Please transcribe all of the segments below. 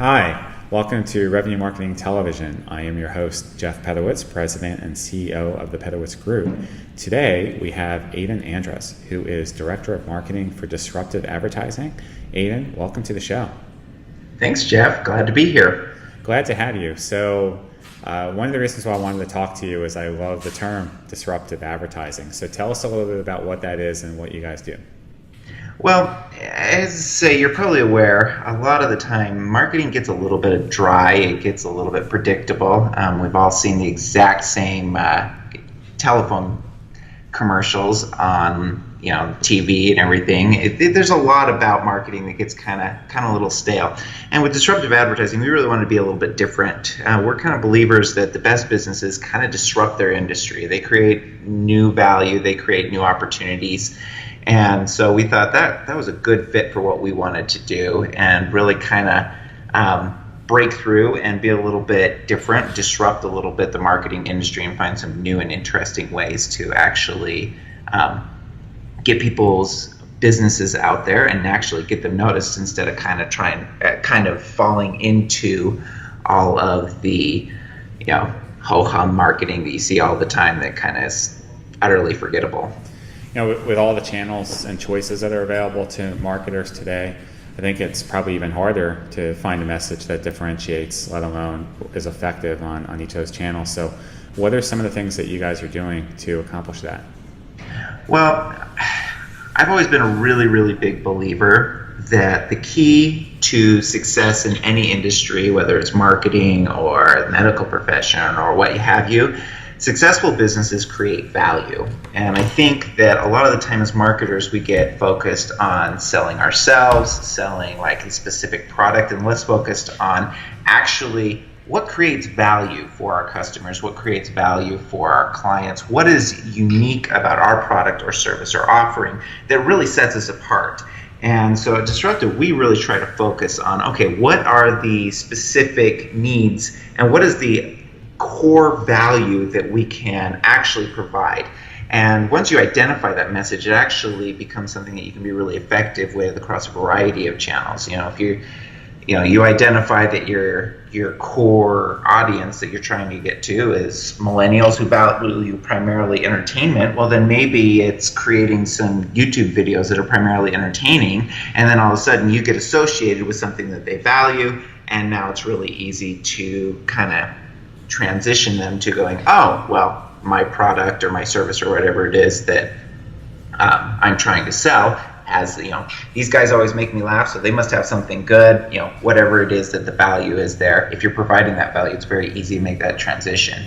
Hi, welcome to Revenue Marketing Television. I am your host, Jeff Pedowitz, President and CEO of the Pedowitz Group. Today, we have Aden Andrus, who is Director of Marketing for Disruptive Advertising. Aden, welcome to the show. Thanks, Jeff. Glad to be here. Glad to have you. So, one of the reasons why I wanted to talk to you is I love the term disruptive advertising. So tell us a little bit about what that is and what you guys do. Well, as you're probably aware, a lot of the time marketing gets a little bit dry. It gets a little bit predictable. We've all seen the exact same telephone commercials on TV and everything. There's a lot about marketing that gets kind of a little stale. And with disruptive advertising, we really want to be a little bit different. We're kind of believers that the best businesses kind of disrupt their industry. They create new value. They create new opportunities. And so we thought that was a good fit for what we wanted to do and really kind of break through and be a little bit different, disrupt a little bit the marketing industry and find some new and interesting ways to actually get people's businesses out there and actually get them noticed instead of kind of falling into all of the ho-hum marketing that you see all the time that kind of is utterly forgettable. With all the channels and choices that are available to marketers today, I think it's probably even harder to find a message that differentiates, let alone is effective on each of those channels. So what are some of the things that you guys are doing to accomplish that? Well, I've always been a really, really big believer that the key to success in any industry, whether it's marketing or the medical profession or what have you, successful businesses create value. And I think that a lot of the time as marketers, we get focused on selling ourselves, selling like a specific product, and less focused on actually what creates value for our customers, what creates value for our clients, what is unique about our product or service or offering that really sets us apart. And so at Disruptive, we really try to focus on, okay, what are the specific needs and what is the core value that we can actually provide. And once you identify that message, it actually becomes something that you can be really effective with across a variety of channels. If you identify that your core audience that you're trying to get to is millennials who value primarily entertainment, well then maybe it's creating some YouTube videos that are primarily entertaining, and then all of a sudden you get associated with something that they value, and now it's really easy to kind of transition them to going, oh, well, my product or my service or whatever it is that I'm trying to sell has, these guys always make me laugh, so they must have something good, whatever it is that the value is there. If you're providing that value, it's very easy to make that transition.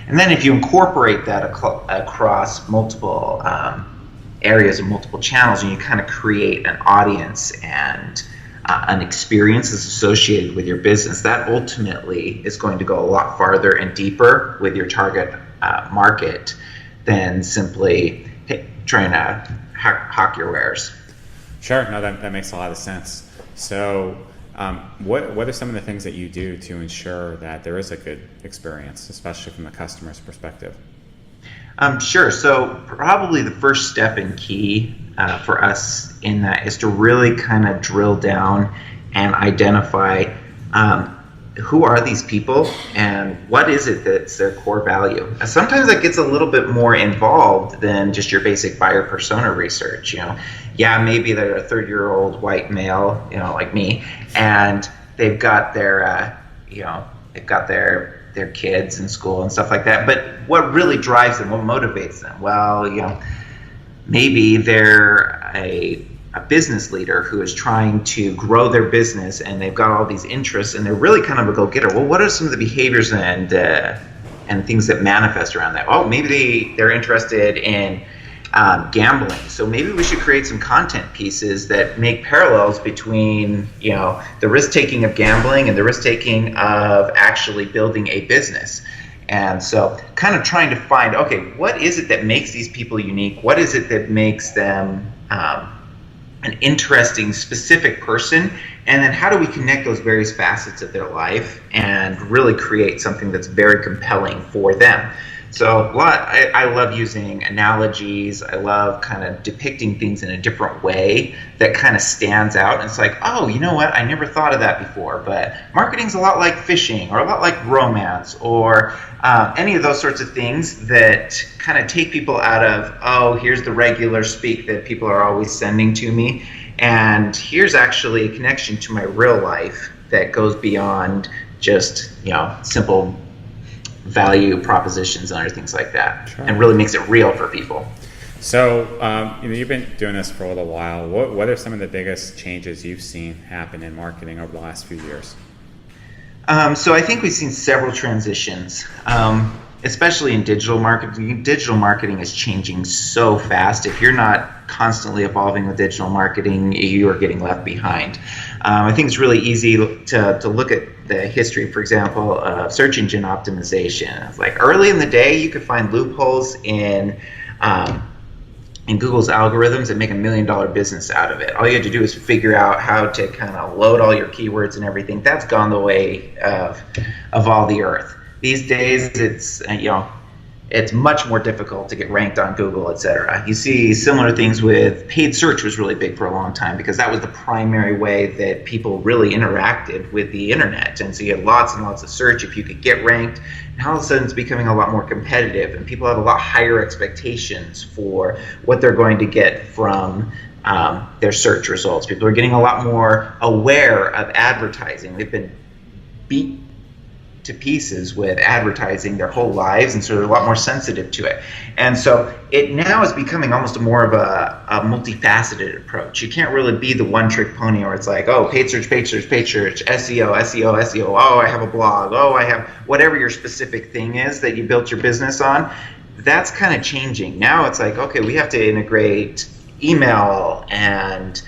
And then if you incorporate that across multiple areas and multiple channels, and you kind of create an audience and an experience that's associated with your business, that ultimately is going to go a lot farther and deeper with your target market than simply trying to hawk your wares. Sure, no, that makes a lot of sense. So what are some of the things that you do to ensure that there is a good experience, especially from the customer's perspective? Sure. So probably the first step and key for us in that is to really kind of drill down and identify who are these people and what is it that's their core value. Sometimes that gets a little bit more involved than just your basic buyer persona research. Maybe they're a 30-year-old white male, like me, and they've got their their kids in school and stuff like that. But what really drives them, what motivates them? Well, maybe they're a business leader who is trying to grow their business and they've got all these interests and they're really kind of a go-getter. Well, what are some of the behaviors and things that manifest around that? Oh, maybe they're interested in gambling. So maybe we should create some content pieces that make parallels between, the risk-taking of gambling and the risk-taking of actually building a business. And so kind of trying to find, okay, what is it that makes these people unique? What is it that makes them an interesting, specific person? And then how do we connect those various facets of their life and really create something that's very compelling for them? So I love using analogies. I love kind of depicting things in a different way that kind of stands out. And it's like, oh, you know what? I never thought of that before. But marketing's a lot like fishing, or a lot like romance, or any of those sorts of things that kind of take people out of, oh, here's the regular speak that people are always sending to me. And here's actually a connection to my real life that goes beyond just, simple value propositions and other things like that, sure, and really makes it real for people. So, you've been doing this for a little while. What are some of the biggest changes you've seen happen in marketing over the last few years? So I think we've seen several transitions, especially in digital marketing. Digital marketing is changing so fast. If you're not constantly evolving with digital marketing, you are getting left behind. I think it's really easy to look at the history, for example, of search engine optimization. Like early in the day, you could find loopholes in Google's algorithms and make $1 million business out of it. All you had to do is figure out how to kind of load all your keywords and everything. That's gone the way of all the earth. These days, it's much more difficult to get ranked on Google, etc. You see similar things with paid search was really big for a long time because that was the primary way that people really interacted with the internet. And so you had lots and lots of search if you could get ranked. Now all of a sudden it's becoming a lot more competitive and people have a lot higher expectations for what they're going to get from their search results. People are getting a lot more aware of advertising. They've been beat to pieces with advertising their whole lives, and so they're a lot more sensitive to it. And so it now is becoming almost more of a multifaceted approach. You can't really be the one-trick pony where it's like, oh, paid search, SEO, SEO, oh, I have a blog, oh, I have whatever your specific thing is that you built your business on. That's kind of changing. Now it's like, okay, we have to integrate email and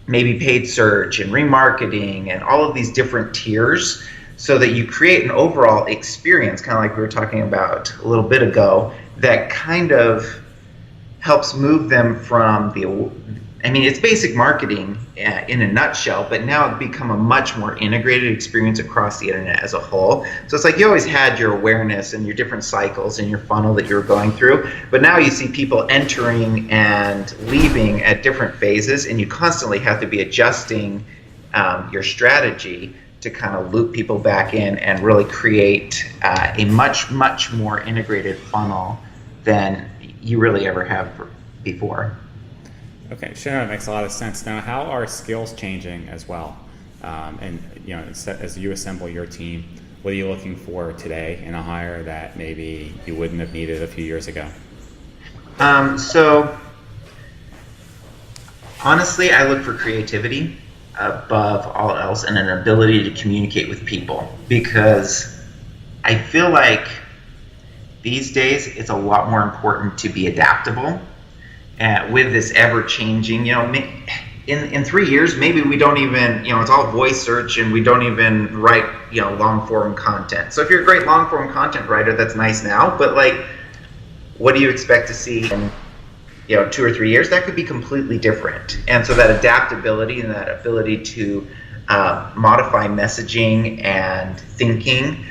maybe paid search and remarketing and all of these different tiers, so that you create an overall experience, kind of like we were talking about a little bit ago, that kind of helps move them from it's basic marketing in a nutshell, but now it's become a much more integrated experience across the internet as a whole. So it's like you always had your awareness and your different cycles in your funnel that you were going through, but now you see people entering and leaving at different phases, and you constantly have to be adjusting your strategy to kind of loop people back in and really create a much, much more integrated funnel than you really ever have before. Okay, sure, that makes a lot of sense. Now, how are skills changing as well? And as you assemble your team, what are you looking for today in a hire that maybe you wouldn't have needed a few years ago? So honestly, I look for creativity above all else, and an ability to communicate with people, because I feel like these days it's a lot more important to be adaptable with this ever-changing, in 3 years maybe we don't even, it's all voice search and we don't even write long-form content. So if you're a great long-form content writer, that's nice now, but like, what do you expect to see in 2 or 3 years? That could be completely different. And so that adaptability and that ability to modify messaging and thinking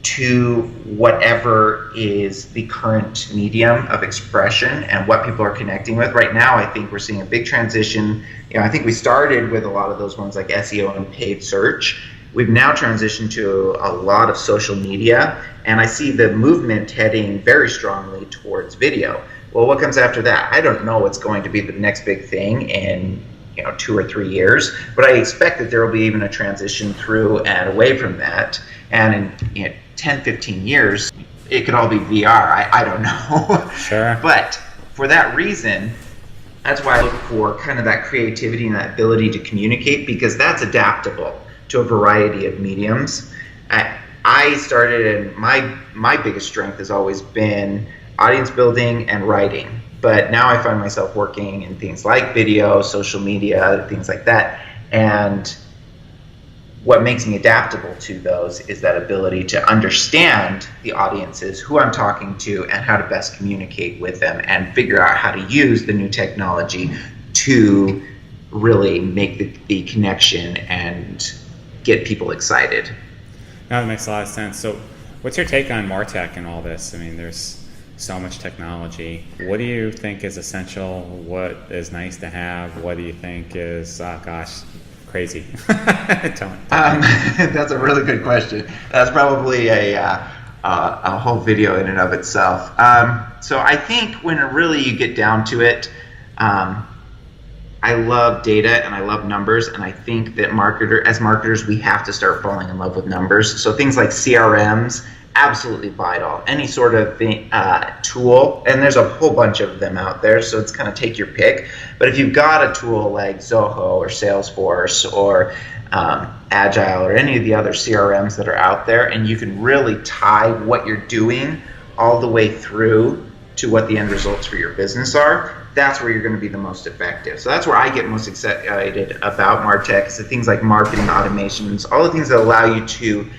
to whatever is the current medium of expression and what people are connecting with. Right now, I think we're seeing a big transition. I think we started with a lot of those ones like SEO and paid search. We've now transitioned to a lot of social media, and I see the movement heading very strongly towards video. Well, what comes after that? I don't know what's going to be the next big thing in 2 or 3 years, but I expect that there will be even a transition through and away from that. And in 10, 15 years, it could all be VR. I don't know. Sure. But for that reason, that's why I look for kind of that creativity and that ability to communicate, because that's adaptable to a variety of mediums. I started, and my biggest strength has always been audience building and writing. But now I find myself working in things like video, social media, things like that. And what makes me adaptable to those is that ability to understand the audiences, who I'm talking to, and how to best communicate with them, and figure out how to use the new technology to really make the connection and get people excited. Now that makes a lot of sense. So What's your take on MarTech and all this? I mean, there's so much technology. What do you think is essential? What is nice to have? What do you think is, oh gosh, crazy? Tell me. That's a really good question. That's probably a whole video in and of itself. So I think when really you get down to it, I love data and I love numbers, and I think that as marketers, we have to start falling in love with numbers. So things like CRMs, absolutely vital. Any sort of tool, and there's a whole bunch of them out there, so it's kind of take your pick. But if you've got a tool like Zoho or Salesforce or Agile or any of the other CRMs that are out there, and you can really tie what you're doing all the way through to what the end results for your business are, that's where you're going to be the most effective. So that's where I get most excited about MarTech, is the things like marketing automations, all the things that allow you to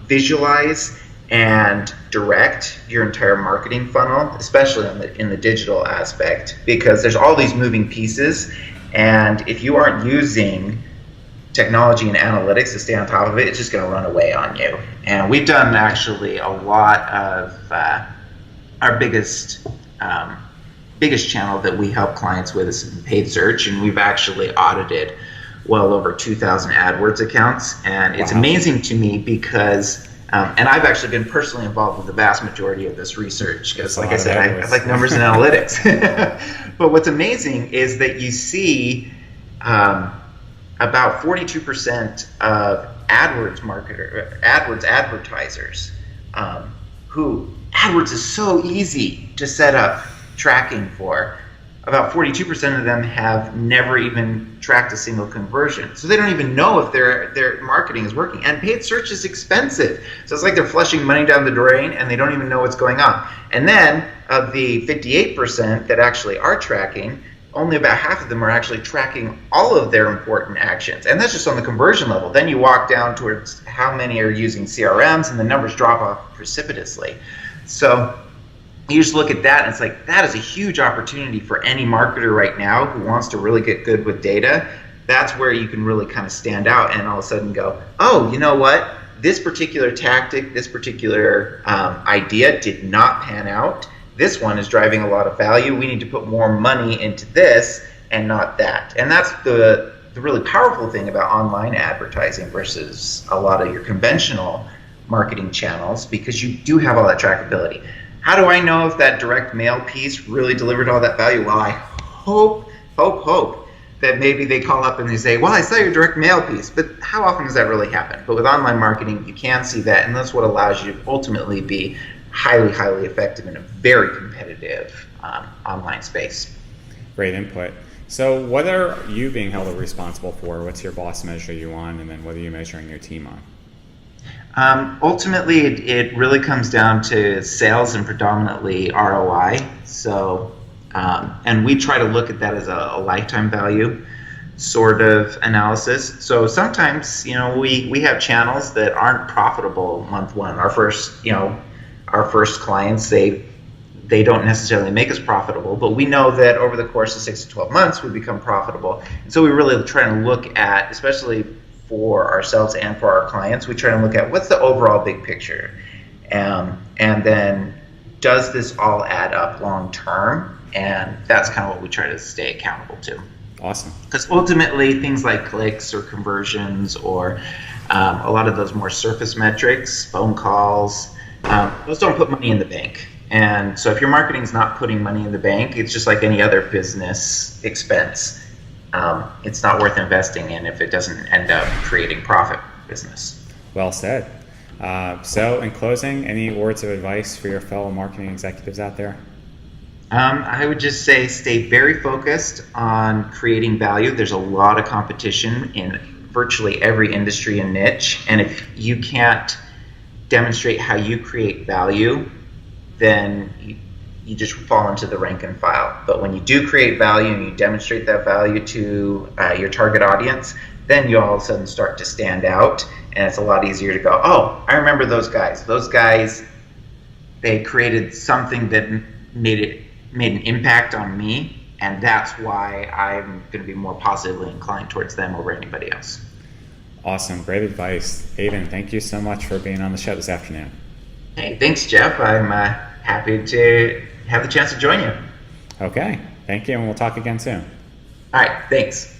visualize and direct your entire marketing funnel, especially in the digital aspect, because there's all these moving pieces, and if you aren't using technology and analytics to stay on top of it, it's just going to run away on you. And we've done actually a lot of our biggest channel that we help clients with is paid search, and we've actually audited well over 2,000 AdWords accounts, and it's amazing to me because and I've actually been personally involved with the vast majority of this research because, like I said, I like numbers and analytics. But what's amazing is that you see about 42% of AdWords advertisers who AdWords is so easy to set up tracking for. About 42% of them have never even tracked a single conversion. So they don't even know if their marketing is working. And paid search is expensive. So it's like they're flushing money down the drain and they don't even know what's going on. And then of the 58% that actually are tracking, only about half of them are actually tracking all of their important actions. And that's just on the conversion level. Then you walk down towards how many are using CRMs, and the numbers drop off precipitously. So you just look at that and it's like, that is a huge opportunity for any marketer right now who wants to really get good with data. That's where you can really kind of stand out and all of a sudden go, oh, you know what? This particular tactic, this particular idea did not pan out. This one is driving a lot of value. We need to put more money into this and not that. And that's the really powerful thing about online advertising versus a lot of your conventional marketing channels, because you do have all that trackability. How do I know if that direct mail piece really delivered all that value? Well, I hope that maybe they call up and they say, well, I saw your direct mail piece, but how often does that really happen? But with online marketing, you can see that, and that's what allows you to ultimately be highly, highly effective in a very competitive online space. Great input. So what are you being held responsible for? What's your boss measure you on, and then what are you measuring your team on? Ultimately, it really comes down to sales and predominantly ROI. So, and we try to look at that as a lifetime value sort of analysis. So sometimes, we have channels that aren't profitable month one. Our first clients, they don't necessarily make us profitable, but we know that over the course of 6 to 12 months, we become profitable. And so we really try to look at, especially for ourselves and for our clients, we try to look at what's the overall big picture, and then does this all add up long term? And that's kind of what we try to stay accountable to. Awesome. Because ultimately things like clicks or conversions or a lot of those more surface metrics, phone calls, those don't put money in the bank. And so if your marketing is not putting money in the bank, it's just like any other business expense. It's not worth investing in if it doesn't end up creating profit business. Well said. So in closing, any words of advice for your fellow marketing executives out there? I would just say stay very focused on creating value. There's a lot of competition in virtually every industry and niche, and if you can't demonstrate how you create value, then you just fall into the rank and file. But when you do create value and you demonstrate that value to your target audience, then you all of a sudden start to stand out, and it's a lot easier to go, oh, I remember those guys. Those guys, they created something that made an impact on me, and that's why I'm going to be more positively inclined towards them over anybody else. Awesome. Great advice. Aden, thank you so much for being on the show this afternoon. Hey, thanks, Jeff. I'm happy to have the chance to join you. Okay, thank you, and we'll talk again soon. All right, thanks.